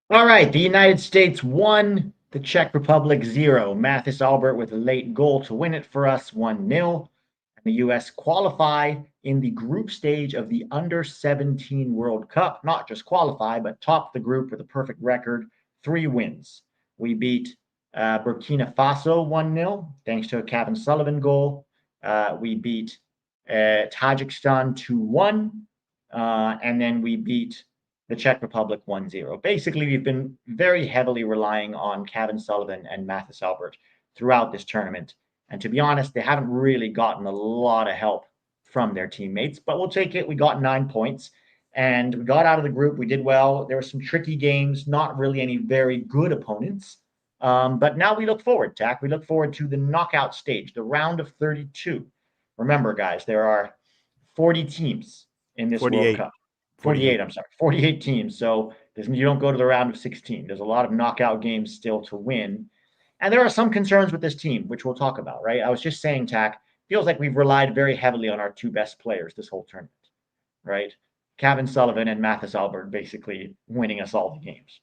All right, the United States won, the Czech Republic 0. Mathis Albert with a late goal to win it for us 1-0. And the US qualify in the group stage of the Under-17 World Cup. Not just qualify, but top the group with a perfect record, 3 wins. We beat Burkina Faso 1-0, thanks to a Kevin Sullivan goal. We beat Tajikistan 2-1. And then we beat the Czech Republic 1-0. Basically, we've been very heavily relying on Kevin Sullivan and Mathis Albert throughout this tournament. And to be honest, they haven't really gotten a lot of help from their teammates, but we'll take it. We got 9 points and we got out of the group. We did well. There were some tricky games, not really any very good opponents. But now we look forward, Tack. We look forward to the knockout stage, the round of 32. Remember, guys, there are 40 teams in this World 48. Cup. 48, 48. I'm sorry, 48 teams. So you don't go to the round of 16. There's a lot of knockout games still to win. And there are some concerns with this team, which we'll talk about, right? I was just saying, Tack, feels like we've relied very heavily on our 2 best players this whole tournament, right? Kevin Sullivan and Mathis Albert basically winning us all the games.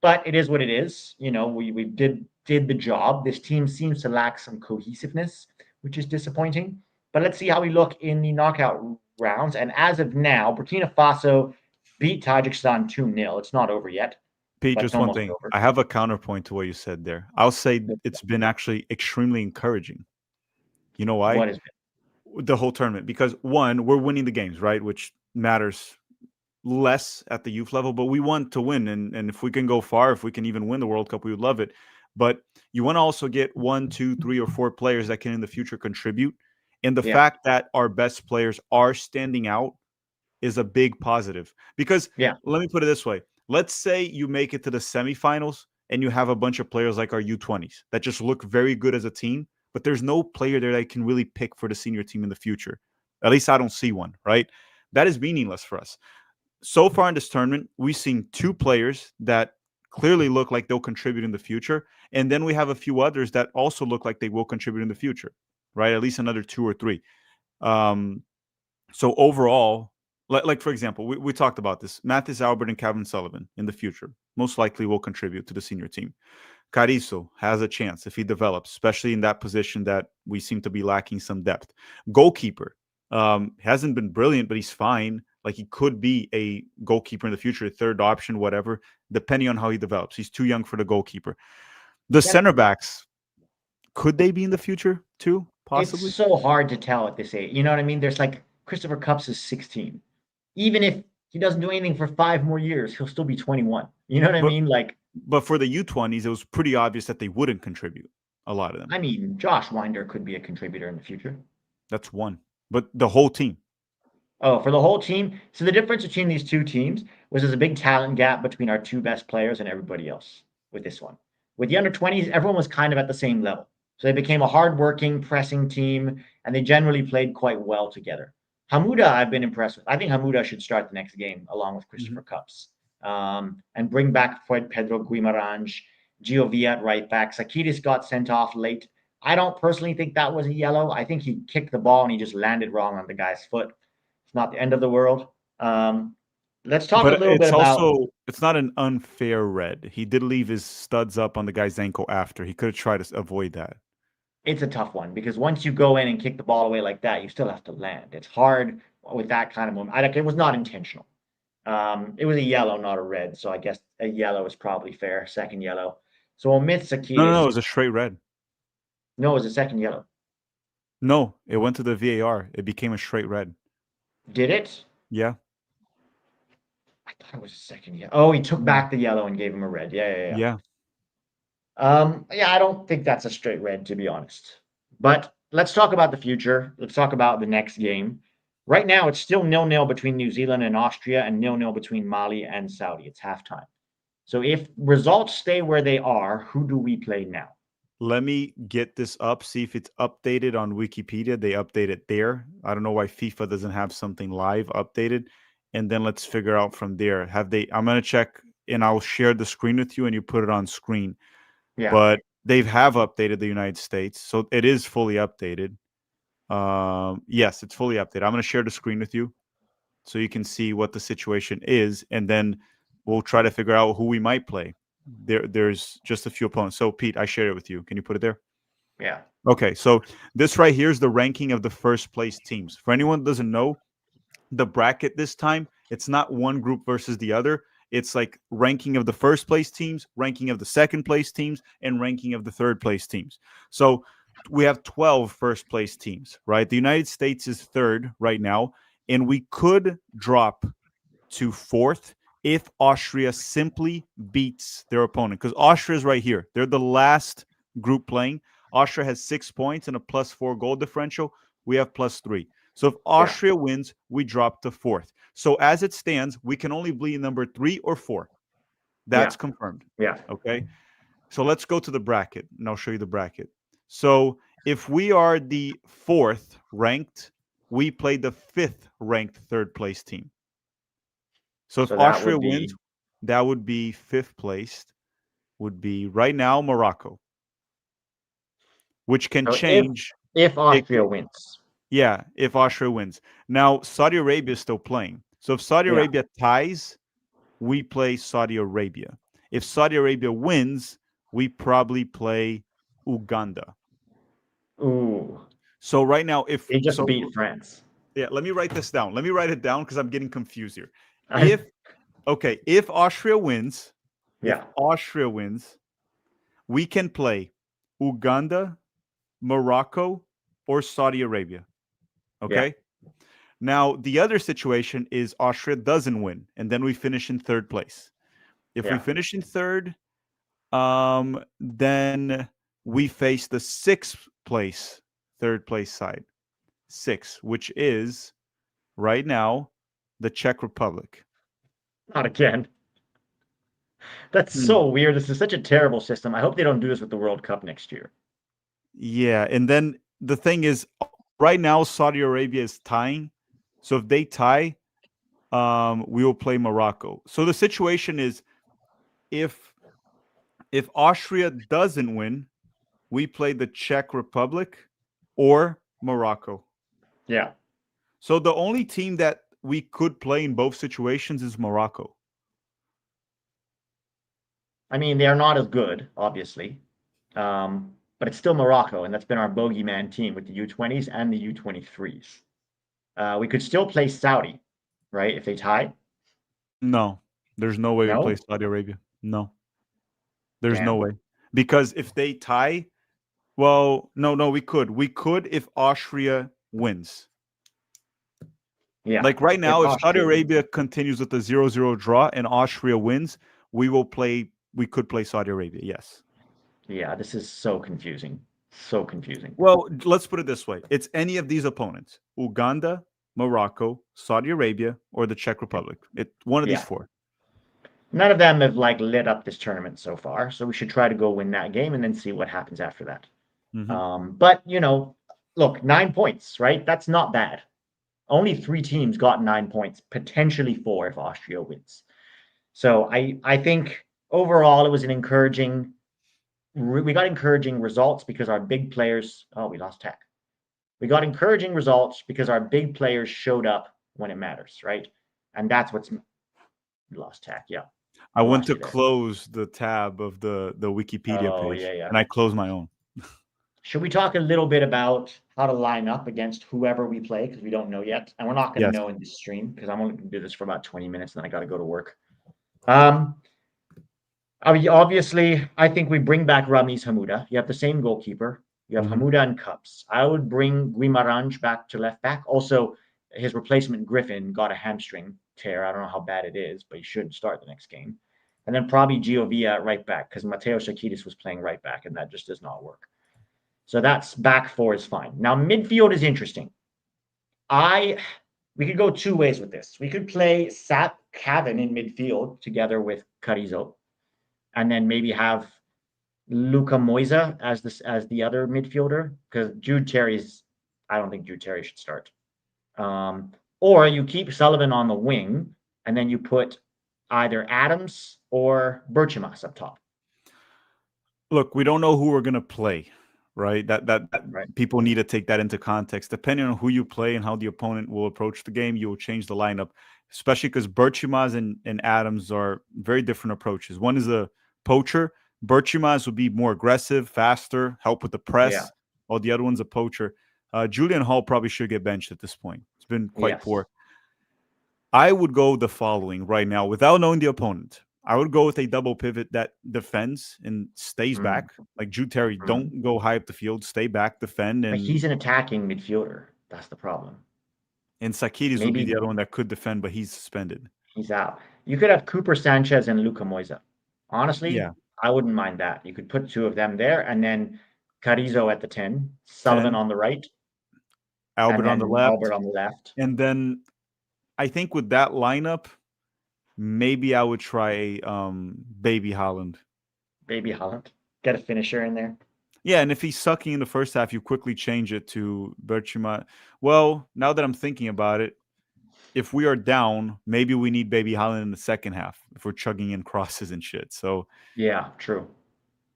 But it is what it is. We did the job. This team seems to lack some cohesiveness, which is disappointing. But let's see how we look in the knockout rounds. And as of now, Burkina Faso beat Tajikistan 2-0. It's not over yet, Pete, but it's just one almost thing. over. I have a counterpoint to what you said there. I'll say it's been actually extremely encouraging. You know why? What has The whole tournament. Because one, we're winning the games, right? Which matters less at the youth level, but we want to win. And if we can go far, if we can even win the World Cup, we would love it. But you want to also get 1, 2, 3, or 4 players that can in the future contribute. And the Yeah, fact that our best players are standing out is a big positive. Because yeah, let me put it this way. Let's say you make it to the semifinals and you have a bunch of players like our U20s that just look very good as a team, but there's no player there that can really pick for the senior team in the future. At least I don't see one, right? That is meaningless for us. So far in this tournament, we've seen 2 players that clearly look like they'll contribute in the future. And then we have a few others that also look like they will contribute in the future, right? At least another 2 or 3. Um, so overall, like for example, we talked about this. Mathis Albert and Kevin Sullivan in the future most likely will contribute to the senior team. Carizo has a chance if he develops, especially in that position that we seem to be lacking some depth. Goalkeeper hasn't been brilliant, but he's fine. Like he could be a goalkeeper in the future, third option, whatever, depending on how he develops. He's too young for the goalkeeper. The yeah. center backs, could they be in the future too? It's Possibly. so hard to tell at this age. You know what I mean? There's like Christopher Cups is 16. Even if he doesn't do anything for 5 more years, he'll still be 21. You know what I But mean? Like, but for the U20s, it was pretty obvious that they wouldn't contribute. A lot of them. Josh Winder could be a contributor in the future. That's one. But the whole team. Oh, for the whole team. So the difference between these 2 teams was there's a big talent gap between our 2 best players and everybody else with this one. With the under 20s, everyone was kind of at the same level. So they became a hardworking, pressing team, and they generally played quite well together. Hamuda, I've been impressed with. I think Hamuda should start the next game along with Mhm. Christopher Cups, and bring back Pedro Guimarães, Giovia at right back. Sakidis got sent off late. I don't personally think that was a yellow. I think he kicked the ball and he just landed wrong on the guy's foot. It's not the end of the world. Um, let's talk a But little bit about. it's not an unfair red. He did leave his studs up on the guy's ankle after. He could have tried to avoid that. It's a tough one because once you go in and kick the ball away like that, you still have to land. It's hard with that kind of moment. It was not intentional. It was a yellow, not a red. So I guess a yellow is probably fair. Second yellow. So omit No, no, no. It Sakidis. was a straight red. No, it was a second yellow. No, it went to the VAR. It became a straight red. Did it? Yeah. I thought it was a second yellow. Oh, he took No. back the yellow and gave him a red. Yeah, yeah, yeah. Yeah. Yeah, I don't think that's a straight red, to be honest. But let's talk about the future. Let's talk about the next game. Right now, it's still 0-0 between New Zealand and Austria and 0-0 between Mali and Saudi. It's halftime. So if results stay where they are, who do we play now? Let me get this up, see if it's updated on Wikipedia. They update it there. I don't know why FIFA doesn't have something live updated. And then let's figure out from there. Have they? I'm gonna check and I'll share the screen with you and you put it on screen. Yeah. But they have updated the United States. So it is fully updated. Yes, it's fully updated. I'm gonna share the screen with you so you can see what the situation is. And then we'll try to figure out who we might play. There's just a few opponents. So, Pete, I shared it with you. Can you put it there? Yeah. Okay, so this right here is the ranking of the first place teams. For anyone who doesn't know, the bracket this time, it's not one group versus the other. It's like ranking of the first place teams, ranking of the second place teams, and ranking of the third place teams. So we have 12 first place teams, right? The United States is third right now, and we could drop to fourth if Austria simply beats their opponent. Because Austria is right here. They're the last group playing. Austria has 6 points and a +4 goal differential. We have +3. So if Austria wins, we drop to fourth. So as it stands, we can only be number 3 or 4. That's confirmed. Yeah. Okay. So let's go to the bracket, and I'll show you the bracket. So if we are the 4th ranked, we play the 5th ranked third place team. So if Austria wins, that would be 5th placed, would be right now Morocco, which can change if Austria wins. Yeah, if Austria wins. Now, Saudi Arabia is still playing. So if Saudi Arabia ties, we play Saudi Arabia. If Saudi Arabia wins, we probably play Uganda. Ooh. So right now, if they just beat France. Yeah, let me write this down. Let me write it down because I'm getting confused here. If Austria wins, we can play Uganda, Morocco, or Saudi Arabia. Okay. Yeah. Now, the other situation is Austria doesn't win, and then we finish in third place. If we finish in third, then we face the 6th place, third place side. 6, which is right now the Czech Republic. Not again. That's so weird. This is such a terrible system. I hope they don't do this with the World Cup next year. Yeah, and then the thing is, right now Saudi Arabia is tying. So if they tie, we will play Morocco. So the situation is, if Austria doesn't win, we play the Czech Republic or Morocco. Yeah. So the only team that we could play in both situations is Morocco. I mean, they are not as good, obviously, but it's still Morocco, and that's been our bogeyman team with the U20s and the U23s. We could still play Saudi, right, if they tie? No, there's no way we play Saudi Arabia. No. There's no way. Because if they tie, well, no, we could. We could if Austria wins. Yeah. Like right now, if Saudi Arabia continues with the 0-0 draw and Austria wins, we could play Saudi Arabia, yes. Yeah, this is so confusing. So confusing. Well, let's put it this way. It's any of these opponents. Uganda, Morocco, Saudi Arabia, or the Czech Republic. One of these 4. None of them have lit up this tournament so far, so we should try to go win that game and then see what happens after that. Mm-hmm. But, look, 9 points, right? That's not bad. Only 3 teams got 9 points, potentially 4 if Austria wins. So I think overall it was an encouraging. We got encouraging results because our big players. Oh, we lost tech. We got encouraging results because our big players showed up when it matters, right? And that's what's. We lost tech. Yeah. I went to close the tab of the Wikipedia page, and I closed my own. Should we talk a little bit about how to line up against whoever we play, because we don't know yet, and we're not going to know in this stream because I'm only going to do this for about 20 minutes, and then I got to go to work. Obviously, I think we bring back Ramiz Hamuda. You have the same goalkeeper. You have Hamuda and Cups. I would bring Guimarães back to left back. Also, his replacement Griffin got a hamstring tear. I don't know how bad it is, but he shouldn't start the next game. And then probably Giovia at right back because Mateo Shakidis was playing right back, and that just does not work. So that's back 4 is fine. Now, midfield is interesting. We could go 2 ways with this. We could play Sat Cavan in midfield together with Carrizo, and then maybe have Luca Moisa as the other midfielder, because I don't think Jude Terry should start. Or you keep Sullivan on the wing, and then you put either Adams or Berchimas up top. Look, we don't know who we're going to play, right? That Right. people need to take that into context. Depending on who you play and how the opponent will approach the game, you will change the lineup, especially because Berchimaz and Adams are very different approaches. One is a poacher. Berchimaz would be more aggressive, faster, help with the Yeah. press, while the other one's a poacher. Julian Hall probably should get benched at this point. It's been quite Yes. poor. I would go the following right now without knowing the opponent. I would go with a double pivot that defends and stays Mm, back. Like Jude Terry, mm. don't go high up the field, stay back, defend, But he's an attacking midfielder. That's the problem. and Sakidis would be Maybe the other one that could defend, but he's suspended. he's out. You could have Cooper Sanchez and Luca Moisa. Honestly, Yeah. I wouldn't mind that. You could put two of them there, and then Carrizo at the 10, Sullivan 10, on the right, and Albert on the then left. Albert on the left. And then I think with that lineup, maybe I would try Baby Holland. Baby Holland. Get a finisher in there. Yeah, and if he's sucking in the first half, you quickly change it to Berchima. Well, now that I'm thinking about it, if we are down, maybe we need Baby Holland in the second half if we're chugging in crosses and shit. So Yeah, true.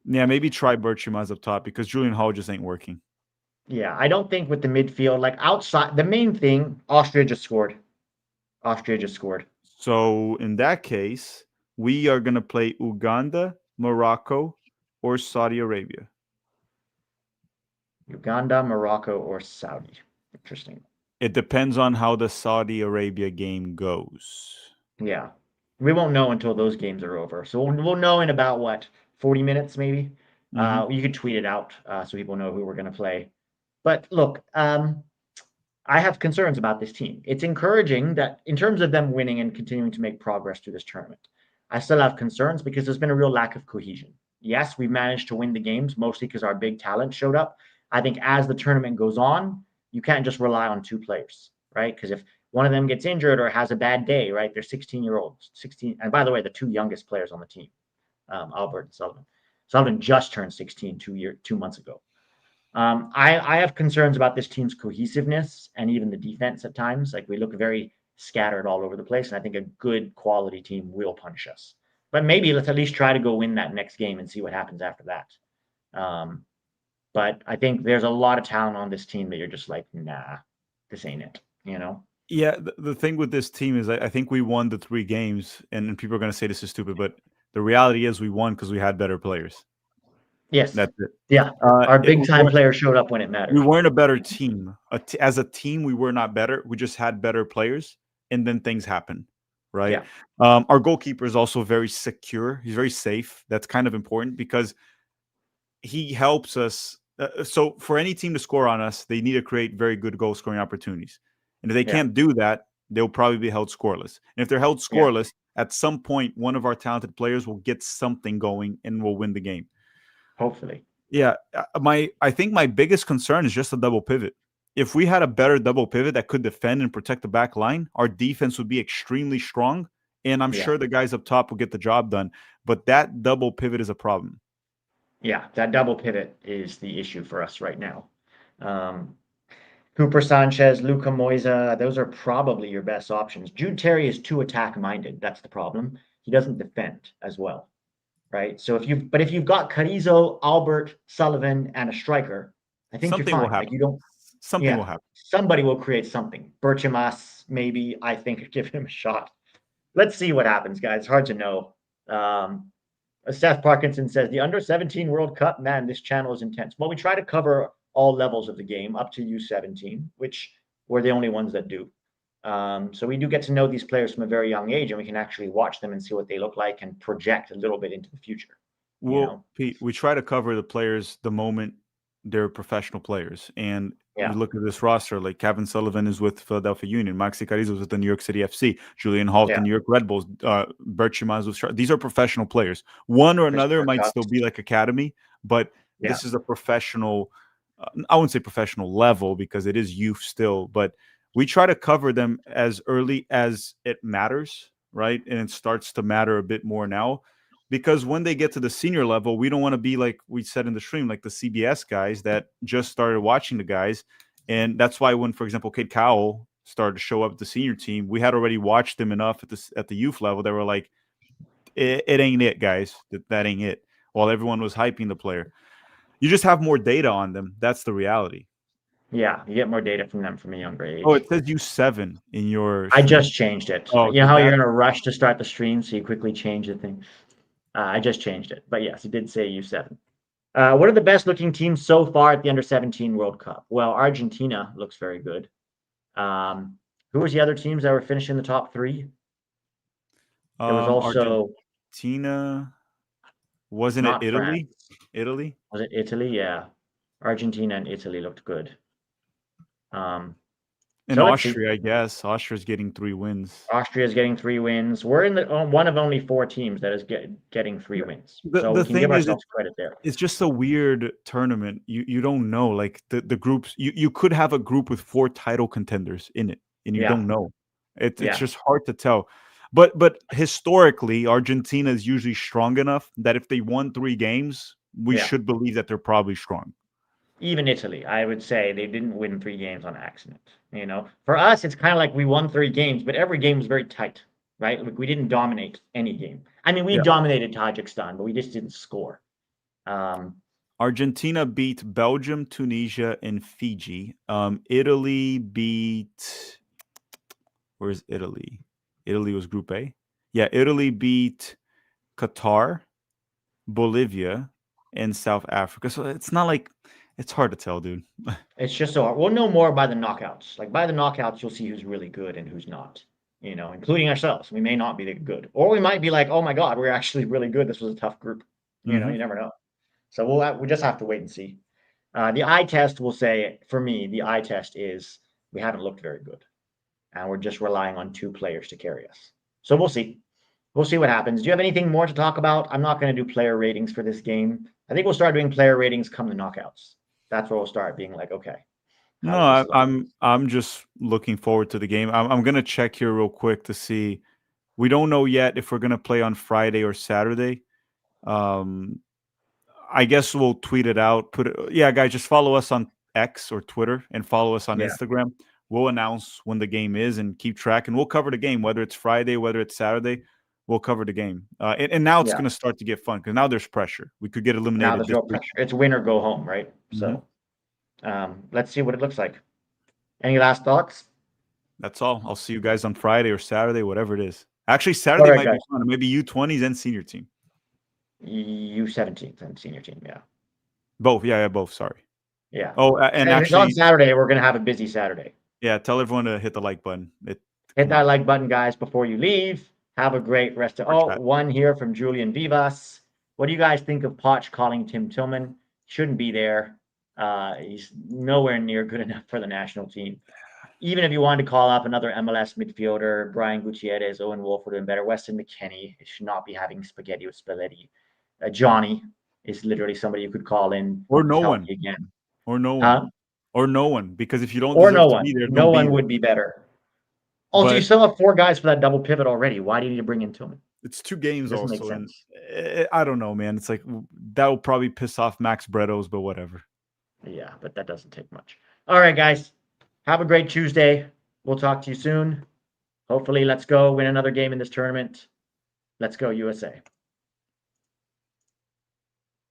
yeah, maybe try Berchimaz up top because Julian Hall just ain't working. Yeah, I don't think with the midfield, like outside, the main thing, Austria just scored. Austria just scored. So in that case, we are gonna play Uganda, Morocco, or Saudi Arabia. Uganda, Morocco, or Saudi. Interesting. It depends on how the Saudi Arabia game goes. Yeah. We won't know until those games are over. So we'll know in about what, 40 minutes maybe? Mhm. You could tweet it out so people know who we're going to play. But look, I have concerns about this team. It's encouraging that in terms of them winning and continuing to make progress through this tournament, I still have concerns because there's been a real lack of cohesion. Yes, we've managed to win the games mostly because our big talent showed up. I think as the tournament goes on, you can't just rely on two players, right? Because if one of them gets injured or has a bad day, right? They're 16-year-olds, 16. And by the way, the two youngest players on the team, Albert and Sullivan. Sullivan just turned 16 2 months ago. I have concerns about this team's cohesiveness and even the defense at times. Like we look very scattered all over the place, and I think a good quality team will punish us. But maybe let's at least try to go win that next game and see what happens after that. But I think there's a lot of talent on this team that you're just like, nah, this ain't it, you know? Yeah, the thing with this team is I think we won the 3 games, and people are going to say this is stupid, but the reality is we won because we had better players. Yes. That's it. Yeah. Our big time players showed up when it mattered. We weren't a better team. As a team, we were not better. We just had better players, and then things happen, right? Yeah. Our goalkeeper is also very secure. He's very safe. That's kind of important because he helps us. So for any team to score on us, they need to create very good goal scoring opportunities. And if they can't do that, they'll probably be held scoreless. And if they're held scoreless, at some point, one of our talented players will get something going and will win the game. Hopefully. Yeah, I think my biggest concern is just a double pivot. If we had a better double pivot that could defend and protect the back line, our defense would be extremely strong, and I'm sure the guys up top will get the job done. But that double pivot is a problem. Yeah, that double pivot is the issue for us right now. Cooper Sanchez, Luca Moisa, those are probably your best options. Jude Terry is too attack minded. That's the problem. He doesn't defend as well. Right. So if you've got Carrizo, Albert, Sullivan, and a striker, I think something you're fine. will happen. Like you don't. Something will happen. Somebody will create something. Berchimas, maybe. I think give him a shot. Let's see what happens, guys. It's hard to know. Seth Parkinson says the Under-17 World Cup. Man, this channel is intense. Well, we try to cover all levels of the game up to U17, which we're the only ones that do. So we do get to know these players from a very young age, and we can actually watch them and see what they look like and project a little bit into the future. Well, Pete, we try to cover the players the moment they're professional players. And you look at this roster, like Kevin Sullivan is with Philadelphia Union, Maxi Carrizo is with the New York City FC, Julian Hall, the New York Red Bulls, Berchimaz with these are professional players. One or another might still be like academy, but this is a professional, I wouldn't say professional level because it is youth still, but we try to cover them as early as it matters, right? And it starts to matter a bit more now. Because when they get to the senior level, we don't want to be like we said in the stream, like the CBS guys that just started watching the guys. And that's why when, for example, Kid Cowell started to show up at the senior team, we had already watched them enough at the youth level. They were like, it ain't it, guys. That ain't it. While everyone was hyping the player. You just have more data on them. That's the reality. Yeah, you get more data from them from a younger age. Oh, it says U7 in your I stream. just changed it. Oh, you know okay, how you're in a rush to start the stream, so you quickly change the thing. I just changed it, but yes, it did say U7. What are the best looking teams so far at the Under-17 World Cup? Well, Argentina looks very good. Who was the other teams that were finishing the top three? There was also Argentina. Wasn't it not Italy? France. Italy? Was it Italy? Yeah. Argentina and Italy looked good. And So let's see. Austria, I guess. Austria's getting 3 wins. Austria's getting 3 wins. We're in the one of only 4 teams that is getting 3 wins. So we can give ourselves credit there. It's just a weird tournament. You don't know, like the groups. You could have a group with 4 title contenders in it, and you don't know. It's just hard to tell. But historically, Argentina is usually strong enough that if they won 3 games, we should believe that they're probably strong. Even Italy, I would say they didn't win 3 games on accident. You know, for us, it's kind of like we won 3 games, but every game was very tight, right? Like we didn't dominate any game. I mean, we dominated Tajikistan, but we just didn't score. Argentina beat Belgium, Tunisia, and Fiji. Italy beat. Where's Italy? Italy was Group A. Yeah, Italy beat Qatar, Bolivia, and South Africa. So it's not like it's hard to tell, dude. It's just so hard. We'll know more by the knockouts. Like by the knockouts, you'll see who's really good and who's not. You know, including ourselves. We may not be that good, or we might be like, oh my god, we're actually really good. This was a tough group. You know, you never know. So we'll just have to wait and see. The eye test will say, for me, the eye test is we haven't looked very good, and we're just relying on 2 players to carry us. So we'll see. We'll see what happens. Do you have anything more to talk about? I'm not going to do player ratings for this game. I think we'll start doing player ratings come the knockouts. That's where we'll start being like, okay. No, I'm just looking forward to the game. I'm gonna check here real quick to see. We don't know yet if we're gonna play on Friday or Saturday. I guess we'll tweet it out. Yeah, guys, just follow us on X or Twitter and follow us on Instagram. We'll announce when the game is and keep track, and we'll cover the game, whether it's Friday, whether it's Saturday. We'll cover the game. And now it's going to start to get fun because now there's pressure. We could get eliminated. Now there's no pressure. It's win or go home, right? So let's see what it looks like. Any last thoughts? That's all. I'll see you guys on Friday or Saturday, whatever it is. Actually, Saturday might be fun. Maybe U20s and senior team. U17s and senior team, yeah. Both, yeah, both. Sorry. Yeah. Oh, and actually on Saturday, we're going to have a busy Saturday. Yeah, tell everyone to hit the like button. Hit that like button, guys, before you leave. Have a great rest of one here from Julian Vivas. What do you guys think of Poch calling Tim Tillman? Shouldn't be there. He's nowhere near good enough for the national team. Even if you wanted to call up another MLS midfielder, Brian Gutierrez, Owen Wolf would have been better. Weston McKennie should not be having spaghetti with Spalletti. Johnny is literally somebody you could call in. Or no one. Again. Or no one. Or no one. Because if you don't deserve to be there, no one would be better. Also, you still have 4 guys for that double pivot already. Why do you need to bring in Tillman? It's 2 games also. And I don't know, man. It's like that will probably piss off Max Bretos, but whatever. Yeah, but that doesn't take much. All right, guys. Have a great Tuesday. We'll talk to you soon. Hopefully, let's go win another game in this tournament. Let's go, USA.